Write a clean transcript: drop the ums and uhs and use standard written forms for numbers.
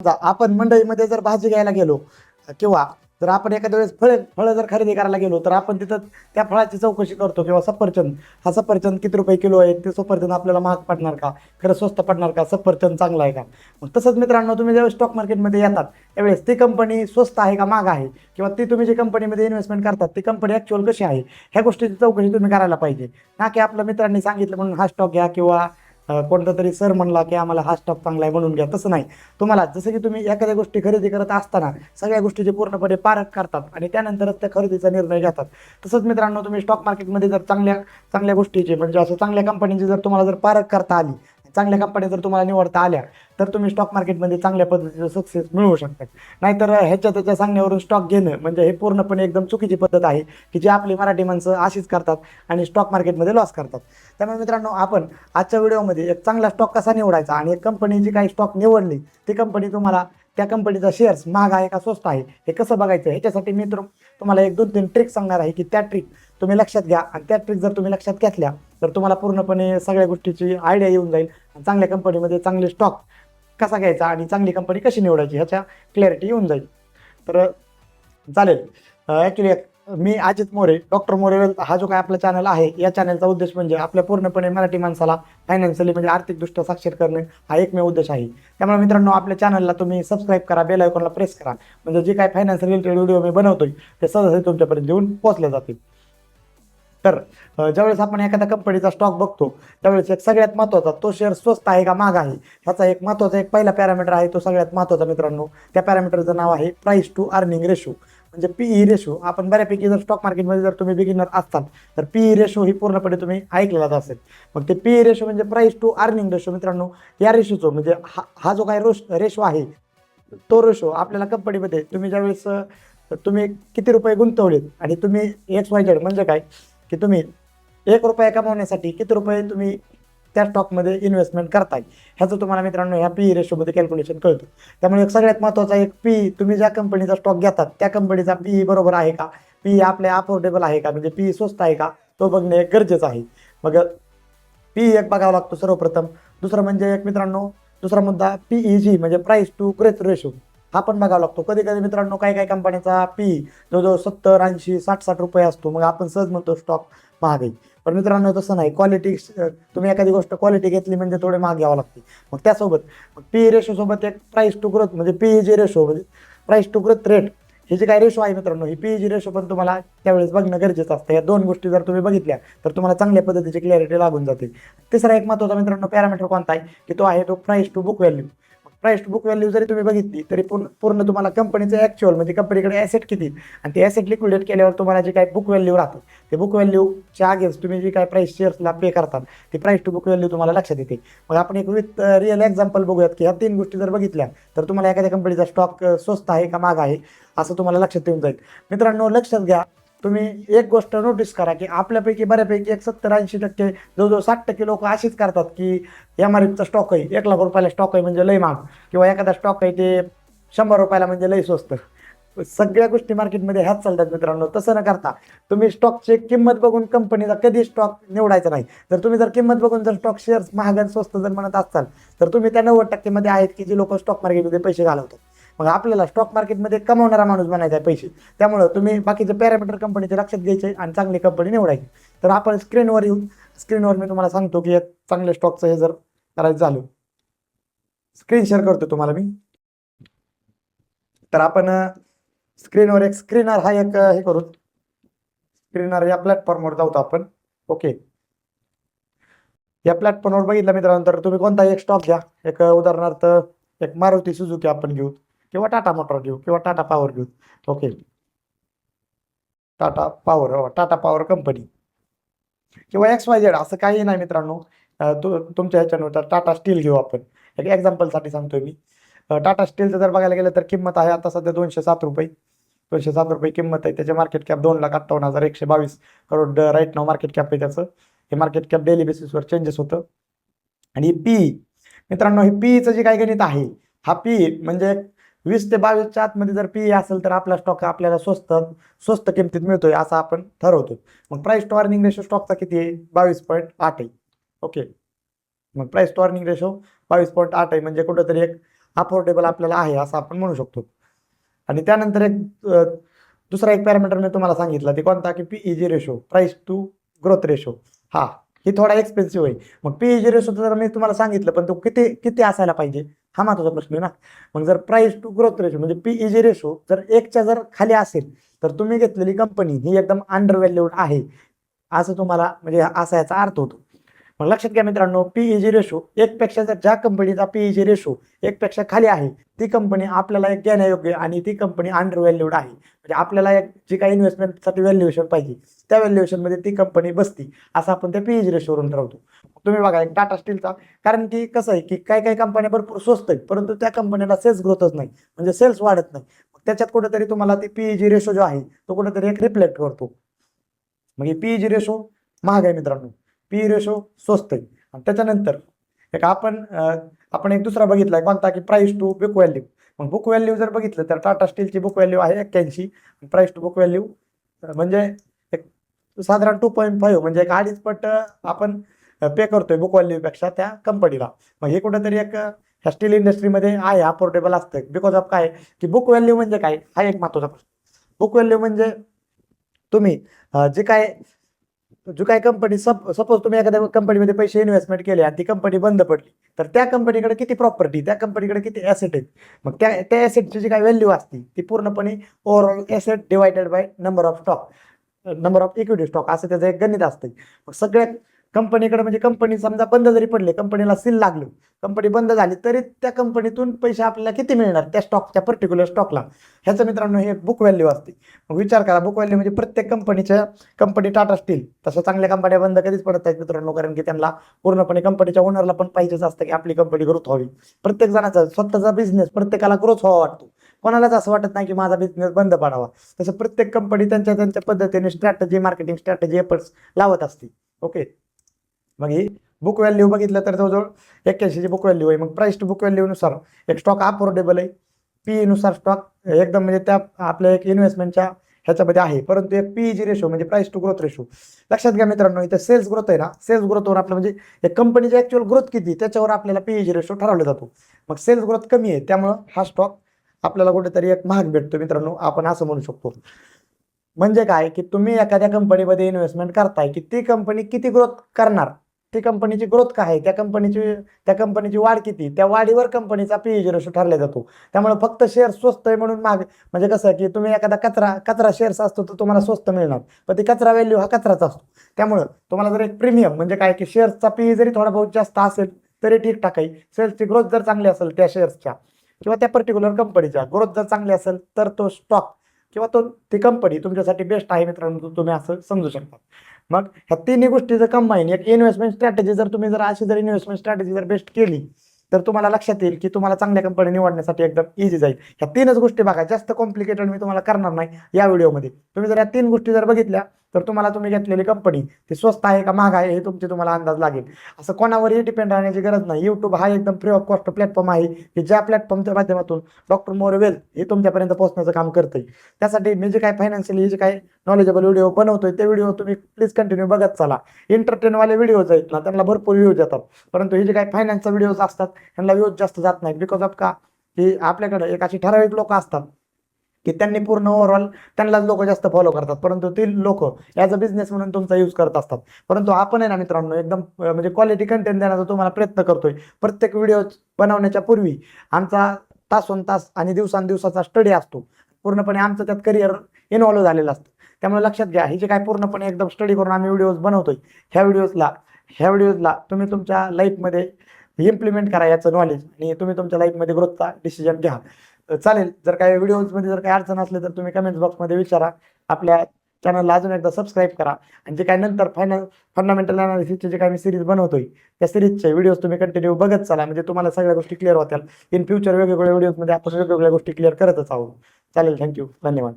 आपण मंडईमध्ये जर भाजी घ्यायला गेलो किंवा जर आपण एखाद्या वेळेस फळं जर खरेदी करायला गेलो तर आपण तिथं त्या फळाची चौकशी करतो किंवा सफरचंद हा सफरचंद किती रुपये किलो आहे, ते सफरचंद आपल्याला महाग पडणार का, खरं स्वस्त पडणार का, सफरचंद चांगला आहे का. मग तसंच मित्रांनो, तुम्ही ज्यावेळेस स्टॉक मार्केटमध्ये येतात त्यावेळेस ती कंपनी स्वस्त आहे का महाग आहे, किंवा ती तुम्ही जी कंपनीमध्ये इन्व्हेस्टमेंट करतात ती कंपनी ॲक्च्युअल कशी आहे, ह्या गोष्टीची चौकशी तुम्ही करायला पाहिजे. ना की आपल्या मित्रांनी सांगितलं म्हणून हा स्टॉक घ्या किंवा कोणता तरी सर म्हणला की आम्हाला हा स्टॉक चांगला आहे म्हणून घ्या, तसं नाही. तुम्हाला जसं की तुम्ही एखाद्या गोष्टी खरेदी करत असताना सगळ्या गोष्टीचे पूर्णपणे पारख करतात आणि त्यानंतरच त्या खरेदीचा निर्णय घेतात. तसंच मित्रांनो, तुम्ही स्टॉक मार्केटमध्ये जर चांगल्या चांगल्या गोष्टीचे म्हणजे असं चांगल्या कंपनीची जर तुम्हाला जर पारख करता आली, चांगल्या कंपन्या जर तुम्हाला निवडता आल्या, तर तुम्ही स्टॉक मार्केटमध्ये चांगल्या पद्धतीचं सक्सेस मिळवू शकतात. नाहीतर ह्याच्या त्याच्या सांगण्यावरून स्टॉक घेणं म्हणजे हे पूर्णपणे एकदम चुकीची पद्धत आहे, की जी आपली मराठी माणसं अशीच करतात आणि स्टॉक मार्केटमध्ये लॉस करतात. त्यामुळे मित्रांनो, आपण आजच्या व्हिडिओमध्ये एक चांगला स्टॉक कसा निवडायचा आणि एक कंपनीची काही स्टॉक निवडली, ती कंपनी तुम्हाला त्या कंपनीचा शेअर्स महाग आहे का स्वस्त आहे हे कसं बघायचं, ह्याच्यासाठी मी तुम्हाला एक 2-3 ट्रिक सांगणार आहे, की त्या ट्रिक तुम्ही लक्षात घ्या. आणि त्या ट्रिक जर तुम्ही लक्षात घेतल्या तर तुम्हाला पूर्णपणे सगळ्या गोष्टीची आयडिया येऊन जाईल. चांगल्या कंपनीमध्ये चांगले स्टॉक कसा घ्यायचा आणि चांगली कंपनी कशी निवडायची ह्याच्या क्लॅरिटी येऊन जाईल. तर चालेल. ॲक्च्युली मी अजित मोरे, डॉक्टर मोरे वेल्थ हा जो काय आपला चॅनल आहे, या चॅनलचा उद्देश म्हणजे आपल्या पूर्णपणे मराठी माणसाला फायनान्शियली म्हणजे आर्थिकदृष्ट्या साक्षर करणे हा एकमेव उद्देश आहे. त्यामुळे मित्रांनो, आपल्या चॅनलला तुम्ही सबस्क्राईब करा, बेल आयकॉनला प्रेस करा, म्हणजे जे काय फायनान्स रिलेटेड व्हिडिओ मी बनवतोय ते सहज तुमच्यापर्यंत येऊन पोहोचले जातील. तर ज्यावेळेस आपण एखाद्या कंपनीचा स्टॉक बघतो त्यावेळेस एक सगळ्यात महत्त्वाचा, तो शेअर स्वस्त आहे का महाग आहे, ह्याचा एक महत्त्वाचा एक पहिला पॅरामीटर आहे, तो सगळ्यात महत्त्वाचा मित्रांनो. त्या पॅरामीटरचं नाव आहे प्राईस टू अर्निंग रेशो, म्हणजे पीई रेशो. आपण बऱ्यापैकी जर स्टॉक मार्केटमध्ये जर तुम्ही बिगिनर असताल तर पीई रेशो ही पूर्णपणे तुम्ही ऐकलेलाच असेल. मग ते पीई रेशो म्हणजे प्राईस टू अर्निंग रेशो मित्रांनो. या रेशोचं म्हणजे हा जो काही रेशो आहे, तो रेशो आपल्याला कंपनीमध्ये तुम्ही ज्यावेळेस तुम्ही किती रुपये गुंतवलेत आणि तुम्ही XYZ म्हणजे काय, की तुम्ही 1 रुपया कमवण्यासाठी किती रुपये तुम्ही त्या स्टॉकमध्ये इन्व्हेस्टमेंट करताय, ह्याचं तुम्हाला मित्रांनो ह्या पी रेशोमध्ये कॅल्क्युलेशन कळतं. त्यामुळे एक सगळ्यात महत्त्वाचा एक पी, तुम्ही ज्या कंपनीचा स्टॉक घेतात त्या कंपनीचा पी बरोबर आहे का, पी आपल्या अफोर्डेबल आहे का, म्हणजे पी स्वस्त आहे का, तो बघणे गरजेचं आहे. मग पी एक बघावा लागतो सर्वप्रथम. दुसरं म्हणजे एक मित्रांनो, दुसरा मुद्दा PEG म्हणजे प्राईस टू ग्रोथ रेशो, हा पण बघावा लागतो. कधी कधी मित्रांनो काही काही कंपनीचा पी जवळजवळ 70, 80, 60 रुपये असतो, मग आपण सहज म्हणतो स्टॉक महाग आहे. पण मित्रांनो तसं नाही. क्वालिटी, तुम्ही एखादी गोष्ट क्वालिटी घेतली म्हणजे थोडे महाग घ्यावं लागते. मग त्यासोबत मग पी रेशो सोबत एक प्राईस टू ग्रोथ म्हणजे PEG रेशो म्हणजे प्राईस टू ग्रोथ रेट, हे जे काही रेशो आहे मित्रांनो, ही PEG रेशो पण तुम्हाला त्यावेळेस बघणं गरजेचं असतं. या दोन गोष्टी जर तुम्ही बघितल्या तर तुम्हाला चांगल्या पद्धतीची क्लॅरिटी लागून जाते. तिसरा एक महत्त्वाचा मित्रांनो पॅरामीटर कोणता आहे, की तो आहे तो price to book value. Price to book value जरी तुम्ही बघितली तरी पूर्ण तुम्हाला कंपनीचं ॲक्च्युअल म्हणजे कंपनीकडे ॲसेट किती आणि ते ॲसेट लिक्विडेट केल्यावर तुम्हाला जे काही बुक व्हॅल्यू राहतं, ते बुक व्हॅल्यूच्या अगेन्स्ट तुम्ही जी काय प्राईस शेअर्सला पे करतात ती प्राईस टू बुक व्हॅल्यू तुम्हाला लक्षात येते. मग आपण एक विथ रिअल एक्झाम्पल बघूयात, की ह्या 3 गोष्टी जर बघितल्या तर तुम्हाला एखाद्या कंपनीचा स्टॉक स्वस्त आहे का महाग आहे असं तुम्हाला लक्षात येऊन जाईल. मित्रांनो लक्षात घ्या, तुम्ही एक गोष्ट नोटीस करा, की आपल्यापैकी बऱ्यापैकी एक 70-80% जवळजवळ 60% लोक अशीच करतात, की MRFचा स्टॉक आहे, 1 लाख रुपयाला स्टॉक आहे म्हणजे लय महाग, किंवा एखादा स्टॉक आहे ते 100 रुपयाला म्हणजे लय स्वस्त. सगळ्या गोष्टी मार्केटमध्ये ह्याच चालतात मित्रांनो. तसं न करता तुम्ही स्टॉकची किंमत बघून कंपनीचा कधी स्टॉक निवडायचा नाही. जर तुम्ही जर किंमत बघून जर स्टॉक शेअर्स महाग आणि स्वस्त जर म्हणत असाल तर तुम्ही त्या 90% मध्ये आहेत, की जे लोक स्टॉक मार्केटमध्ये पैसे घालवतात. मग आपल्याला स्टॉक मार्केटमध्ये कमवणारा माणूस बनायचा आहे पैसे. त्यामुळं तुम्ही बाकीचे पॅरामीटर कंपनीचे लक्षात घ्यायचे आणि चांगली कंपनी निवडायची. तर आपण स्क्रीनवर मी तुम्हाला सांगतो, की एक चांगल्या स्टॉकचं हे जर करायचं झालं, स्क्रीन शेअर करतो तुम्हाला मी. तर आपण स्क्रीनवर एक स्क्रीनर हा एक हे करू, स्क्रीनर या प्लॅटफॉर्मवर जाऊ आपण. ओके, या प्लॅटफॉर्मवर बघितलं मित्रांनो तर तुम्ही कोणताही एक स्टॉक घ्या. एक उदाहरणार्थ एक मारुती सुझुकी आपण घेऊ, किंवा टाटा मोटर घेऊ, किंवा टाटा पॉवर घेऊ. ओके, टाटा पॉवर कंपनी किंवा XYZ असं काही नाही मित्रांनो. तुमच्या ह्याच्यानुसार टाटा स्टील घेऊ आपण. एक एक्झाम्पलसाठी सांगतोय मी. टाटा स्टीलचं जर बघायला गेलं तर किंमत आहे आता सध्या 207 रुपये. 207 रुपये किंमत आहे. त्याचे मार्केट कॅप 2,58,122 करोड राईट नाव मार्केट कॅप आहे त्याचं. हे मार्केट कॅप डेली बेसिसवर चेंजेस होतं. आणि पी मित्रांनो, हे पीचं जे काही गणित आहे, हा पी म्हणजे 20 ते 22च्या आतमध्ये जर पी असेल तर आपला स्टॉक आपल्याला स्वस्त किमतीत मिळतोय असं आपण ठरवतो. मग प्राईस टू अर्निंग रेशो स्टॉकचा किती आहे? 22.8 आहे. ओके, मग प्राईस टू अर्निंग रेशो 22.8 आहे म्हणजे कुठंतरी एक अफोर्डेबल आपल्याला आहे असं आपण म्हणू शकतो. आणि त्यानंतर दुसरा एक पॅरामीटर मी तुम्हाला सांगितलं ते कोणता, की PEG ratio, price to growth ratio. हा, ही थोडा एक्सपेन्सिव्ह आहे. मग पीईजी रेशो जर मी तुम्हाला सांगितलं, पण तो किती किती असायला पाहिजे हा महत्वाचा प्रश्न आहे ना. मग जर प्राइस टू ग्रोथ रेशो म्हणजे पीईजी रेशो जर 1च्या जर खाली असेल तर तुम्ही घेतलेली कंपनी ही एकदम अंडर व्हॅल्यूड आहे असं तुम्हाला म्हणजे असा याचा अर्थ होतो. मग लक्षात घ्या मित्रांनो, पीईजी रेशो एकपेक्षा जर ज्या कंपनीचा पीईजी रेशो एकपेक्षा खाली आहे ती कंपनी आपल्याला एक घेण्यायोग्य आणि ती कंपनी अंडर व्हॅल्यूड आहे. म्हणजे आपल्याला एक जी काही इन्व्हेस्टमेंटसाठी व्हॅल्युएशन पाहिजे त्या व्हॅल्युएशन मध्ये ती कंपनी बसती असं आपण त्या पीईजी रेशोवरून ठरवतो. तुम्ही बघा एक टाटा स्टीलचा, कारण की कसं आहे की काही काही कंपन्या भरपूर स्वस्त आहेत परंतु त्या कंपनीला सेल्स ग्रोथच नाही, म्हणजे सेल्स वाढत नाही. त्याच्यात कुठेतरी तुम्हाला ती पीईजी रेशो जो आहे तो कुठेतरी एक रिफ्लेक्ट करतो. मग पीईजी रेशो महाग आहे मित्रांनो, पी रेशो स्वस्त आहे. आणि त्याच्यानंतर एक आपण एक दुसरा बघितलाय कोणता, की प्राइस टू बुक व्हॅल्यू. मग बुक व्हॅल्यू जर बघितलं तर टाटा स्टीलची बुक व्हॅल्यू आहे 81, प्राइस टू बुक व्हॅल्यू म्हणजे एक साधारण 2.5 म्हणजे एक 2.5 पट आपण पे करतोय बुक व्हॅल्यू पेक्षा त्या कंपनीला. मग हे कुठेतरी एक ह्या स्टील इंडस्ट्रीमध्ये आहे अफोर्डेबल असतं. बिकॉज ऑफ काय, की बुक व्हॅल्यू म्हणजे काय हा एक महत्वाचा प्रश्न. बुक व्हॅल्यू म्हणजे तुम्ही जे काय जो काय कंपनी सपोज तुम्ही एखाद्या कंपनीमध्ये पैसे इन्व्हेस्टमेंट केले आणि ती कंपनी बंद पडली तर त्या कंपनीकडे किती प्रॉपर्टी, त्या कंपनीकडे किती ऍसेट आहेत. मग त्या ऍसेटची जी काही व्हॅल्यू असते ती पूर्णपणे overall asset divided by number of stock, number of equity stock असं त्याचं एक गणित असतं. मग सगळ्या कंपनीकडे म्हणजे कंपनी समजा बंद जरी पडली, कंपनीला सील लागलं, कंपनी बंद झाली तरी त्या कंपनीतून पैसे आपल्याला किती मिळणार त्या स्टॉकच्या पर्टिक्युलर स्टॉकला, ह्याचं मित्रांनो हे बुक व्हॅल्यू असते. मग विचार करा, बुक व्हॅल्यू म्हणजे प्रत्येक कंपनी टाटा स्टील तसं चांगल्या कंपन्या बंद कधीच पडत आहेत मित्रांनो, कारण की त्यांना पूर्णपणे कंपनीच्या ओनरला पण पाहिजेच असतं की आपली कंपनी ग्रोथ व्हावी. प्रत्येक जणाचा स्वतःचा बिझनेस प्रत्येकाला ग्रोथ व्हावा वाटतो, कोणालाच असं वाटत नाही की माझा बिझनेस बंद पडावा. तसं प्रत्येक कंपनी त्यांच्या त्यांच्या पद्धतीने स्ट्रॅटेजी, मार्केटिंग स्ट्रॅटेजी एफर्ट्स लावत असते. ओके, मग ही बुक व्हॅल्यू बघितलं तर जवळजवळ 81ची बुक व्हॅल्यू आहे. मग प्राइस टू बुक व्हॅल्यू नुसार एक स्टॉक अफोर्डेबल आहे, पी नुसार स्टॉक एकदम म्हणजे त्या आपल्या एक इन्व्हेस्टमेंटच्या ह्याच्यामध्ये आहे. परंतु एक पीईजी रेशो म्हणजे प्राइस टू ग्रोथ रेशो. लक्षात घ्या मित्रांनो, इथे सेल्स ग्रोथ आहे ना, सेल्स ग्रोथवर आपलं म्हणजे एक कंपनीची ऍक्च्युअल ग्रोथ किती त्याच्यावर आपल्याला पीईजी रेशो ठरवला जातो. मग सेल्स ग्रोथ कमी आहे त्यामुळं हा स्टॉक आपल्याला कुठेतरी एक महाग भेटतो मित्रांनो, आपण असं म्हणू शकतो. म्हणजे काय, की तुम्ही एखाद्या कंपनीमध्ये इन्व्हेस्टमेंट करताय की ती कंपनी किती ग्रोथ करणार, ती कंपनीची ग्रोथ काय आहे, त्या कंपनीची वाढ किती, त्या वाढीवर कंपनीचा पीईजी रेशो ठरला जातो. त्यामुळे फक्त शेअर स्वस्त आहे म्हणून माग म्हणजे कसं आहे, की तुम्ही एखादा कचरा शेअर्स असतो तर तुम्हाला स्वस्त मिळणार, पण ती कचरा व्हॅल्यू हा कचराचा असतो. त्यामुळे तुम्हाला जर एक प्रीमियम म्हणजे काय, की शेअर्सचा पीई जरी थोडा बहुत जास्त असेल तरी ठीकठाक आहे. सेल्सची ग्रोथ जर चांगली असेल त्या शेअर्सच्या किंवा त्या पर्टिक्युलर कंपनीच्या ग्रोथ जर चांगली असेल तर तो स्टॉक किंवा ती कंपनी तुमच्यासाठी बेस्ट आहे मित्रांनो, तुम्ही असं समजू शकता. मग ह्या तिन्ही गोष्टी जर कंबाईन एक इन्व्हेस्टमेंट स्ट्रॅटेजी जर तुम्ही जर अशी जर इन्व्हेस्टमेंट स्ट्रॅटेजी जर बेस्ट केली तर तुम्हाला लक्षात येईल की तुम्हाला चांगल्या कंपनी निवडण्यासाठी एकदम इझी जाईल. ह्या तीनच गोष्टी बघा, जास्त कॉम्प्लिकेटेड मी तुम्हाला करणार नाही या व्हिडिओमध्ये. तुम्ही जर या 3 गोष्टी जर बघितल्या तर तुम्हाला तुम्ही घेतलेली कंपनी ती स्वस्त आहे का महाग आहे हे तुम्हाला अंदाज लागेल. असं कोणावरही डिपेंड राहण्याची गरज नाही. युट्यूब हा एकदम फ्री ऑफ कॉस्ट प्लॅटफॉर्म आहे की ज्या प्लॅटफॉर्मच्या माध्यमातून डॉक्टर मोर वेल्थ हे तुमच्यापर्यंत पोहोचण्याचं काम करतंय. त्यासाठी मी जे काय फायनान्शियली जे काय नॉलेजेबल व्हिडिओ बनवतोय ते व्हिडिओ तुम्ही प्लीज कंटिन्यू बघत चला. एंटरटेनवाले व्हिडिओज आहेत ना त्यांना भरपूर व्ह्यूज येतात, परंतु हे जे काही फायनान्सचे व्हिडिओज असतात त्यांना व्ह्यूज जास्त जात नाहीत. बिकॉज ऑफ का, की आपल्याकडे एक अशी ठराविक लोक असतात की त्यांनी पूर्ण ओव्हरऑल त्यांनाच लोक जास्त फॉलो करतात, परंतु ते लोक ॲज अ बिझनेस म्हणून तुमचा यूज करत असतात. परंतु आपण आहे ना मित्रांनो एकदम म्हणजे क्वालिटी कंटेंट देण्याचा तुम्हाला प्रयत्न करतोय. प्रत्येक व्हिडिओ बनवण्याच्या पूर्वी आमचा तासोनतास आणि दिवसांदिवसाचा स्टडी असतो, पूर्णपणे आमचं त्यात करिअर इन्व्हॉल्व झालेलं असतं. त्यामुळे लक्षात घ्या, ही जे काय पूर्णपणे एकदम स्टडी करून आम्ही व्हिडिओज बनवतोय ह्या व्हिडिओजला तुम्ही तुमच्या लाईफमध्ये इम्प्लिमेंट करा याचं नॉलेज, आणि तुम्ही तुमच्या लाईफमध्ये ग्रोथचा डिसिजन घ्या. चालेल. जर काही व्हिडिओजमध्ये जर काही अडचण असले तर तुम्ही कमेंट्स बॉक्समध्ये विचारा. आपल्या चॅनलला अजून एकदा सबस्क्राईब करा, आणि जे काही नंतर फंडामेंटल अनालिसिसचे जे काही मी सिरीज बनवतोय त्या सिरीजचे व्हिडिओज तुम्ही कंटिन्यू बघत चला, म्हणजे तुम्हाला सगळ्या गोष्टी क्लिअर होतील. इन फ्युचर वेगवेगळ्या व्हिडिओजमध्ये आपण वेगवेगळ्या गोष्टी क्लिअर करतच आहोत. चालेल, थँक्यू, धन्यवाद.